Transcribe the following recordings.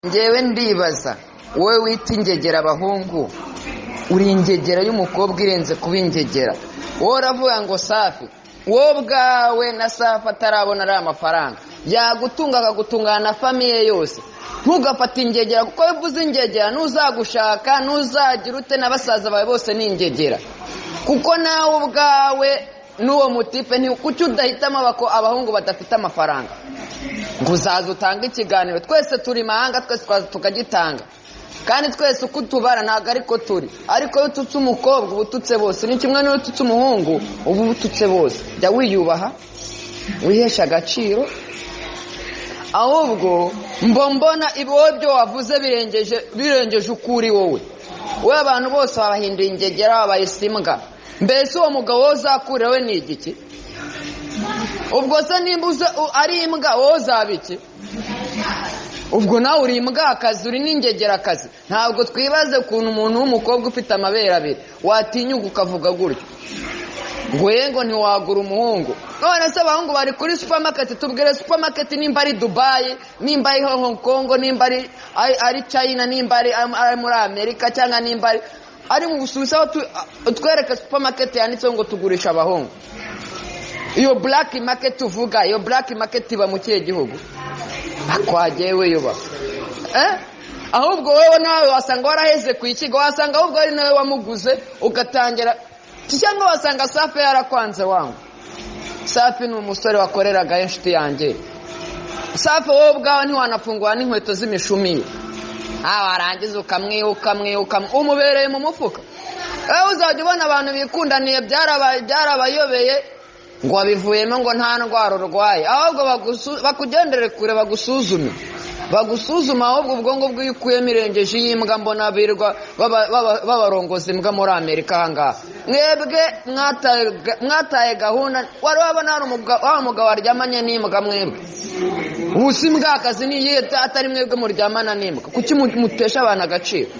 Njyewe ndibaza wowe wita ingegera abahungu uri ingegera y'umukobwa irenze kuba ingegera. Wowe uravuga ngo Safi wowe ubwawe na Safi atarabona ari amafaranga yagutunga akagutungana na famiye yose, ntugafata ingegera kuko bivuze ingegera nuzagushaka nuzagira ute n'abasaza bawe bose ni ingegera. Kuko nawe ubwawe n'uwo mutipe ni kuki udahitamo abahungu badafite amafaranga ngo uzaza utanga ikiganiro. Twese turi mahanga, twese twaza tukagitanga, kandi twese uko tubara ntabwo ariko turi. Ariko iyo ututse umukobwa uba ututse bose, ni kimwe n'iyo ututse umuhungu uba ututse bose. Jya wiyubaha, wihesha agaciro. Ahubwo mbona ibyo byo wavuze birengeje ukuri wowe abantu bose babahinduye ingegera, babayisimbwa. Mbese uwo mugabo wowe uzakura we ni igiki? Ubwo se nimba ari imbwa wowe uzaba iki? Ubwo nawe uri imbwakazi, uri n'ingegerakazi. Ntabwo twibaze ukuntu umuntu w'umukobwa ufite amabere abiri watinyuka ukavuga gutyo ngo yengo ntiwagura umuhungu. None se abahungu bari kuri supermarket, tubwire supermarket nimba ari Dubai, nimba ari Hong Kong, nimba ari China, nimba ari muri Amerika, cyangwa nimba ari mu Busuwisi, utwereke supermarket yanditseho ngo tugurisha abahungu. Iyo black market uvuga, iyo black market iba mu kihe gihugu? Akwagewe yuba ahubwo wewe nawe wasanga waraheze ku ikigo, wasanga ahubwo ari nawe wamuguze ugatangira cyangwa wasanga Safi yarakwanze wangu. Safi ni umusore wakoreraga inshuti yanjye. Safi wowe ubwawe ntiwanafungura n'inkweto z'imishumi, warangiza ukamwihuka umubereye mu mufuka. Uzajya ubona abantu bikundaniye byarabayobeye ngo wabivuyemo ngo nta ndwara urwaye, ahubwo bakugendere kure bagusuzuma. Ahubwo ubwonko bw'ikuyemo irengeje y'imbwa. Mbona birwa babarongoza imbwa muri Amerika ahangaha. Mwebwe mwataye gahunda. Wari wabona hari umugabo waryamanye n'imbwa mwebwe? Ubusa imbwakazi niyihe atari mwebwe muryamana n'imbwa? Kuki mutesha abantu agaciro?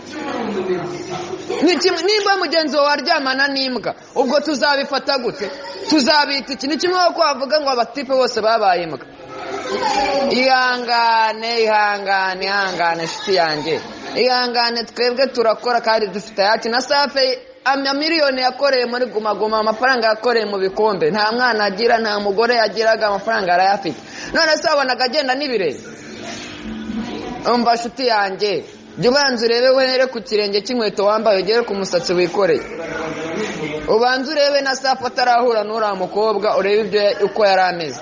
Nimba mugenzi wawe waryamana n'imbwa, ubwo tuzabifata gute? Tuzabita iki? Ni kimwe ko wavuga ngo abatipe bose babaye imbwa. Ihangane shiti yanjye, ihangane. Twebwe turakora kandi dufite yacu. Na Safi miliyoni yakoreye muri Guma Guma, amafaranga yakoreye mu bikombe. Nta mwana agira, nta mugore yagiraga, amafaranga arayafite. None se wabonaga agenda n'ibirenge? Umva shiti yanjye, jya ubanza urebe were ku kirenge cy'inkweto wambaye, ugere ku musatsi wikoreye. Ubanza urebe na Safi atarahura n'uriya mukobwa, urebe ibyo uko yari ameze.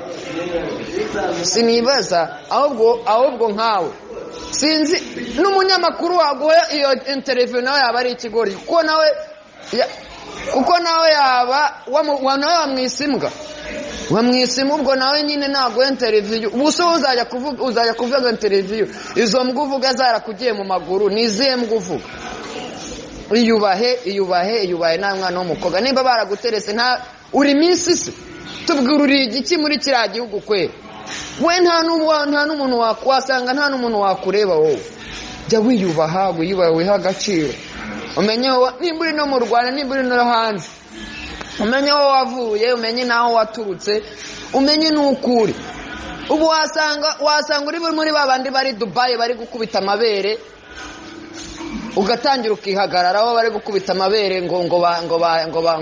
Sinibaza ahubwo nkawe sinzi n'umunyamakuru waguha iyo interview nawe yaba ari ikigori, kuko nawe yaba wamwisimbwa. Ubwo nawe nyine ntabwo interview. Ubuso uzajya kuvuga interview, izo mbwa uvuga zarakugiye mu maguru, ni izihe mbwa uvuga? Iyubahe nta mwana w'umukobwa. Nimba baraguterese uri minsi se, tubwira uri igiki muri kiriya gihugu kwe? We nta n'umuntu wasanga, nta n'umuntu wakureba wowe. Jya wiyubaha, wiha agaciro. Umenye nimba uri no mu Rwanda, nimba uri no hanze, umenye aho wavuye, umenye n'aho waturutse, umenye n'ukuri. Ubu wasanga uri muri babandi bari Dubai bari gukubita amabere, ugatangira ukihagararaho bari gukubita amabere ngo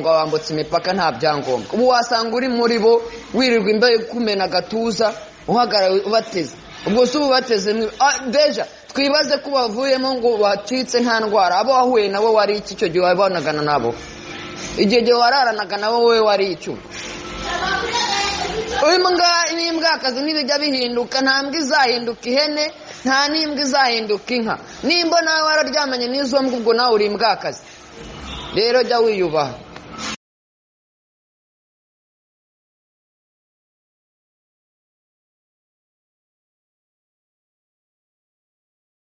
bambutse imipaka nta byangombwa. Ubu wasanga uri muri bo wirirwa imbeho kumena agatuza, uhagarara ubateze. Ubwo se ubateze deja twibaze ko bavuyemo ngo bacitse nta ndwara. Abo wahuye nabo wari iki cyo gihe wabonagana nabo? Igihe gihe wararanaga nabo wowe wari icyo? N'imbwakazi ntibijya bihinduka. Nta mbwa izahinduka ihene, nta n'imbwa izahinduka inka. Nimba nawe wararyamanye n'izo mbwa, ubwo nawe uri imbwakazi. Rero jya wiyubaha.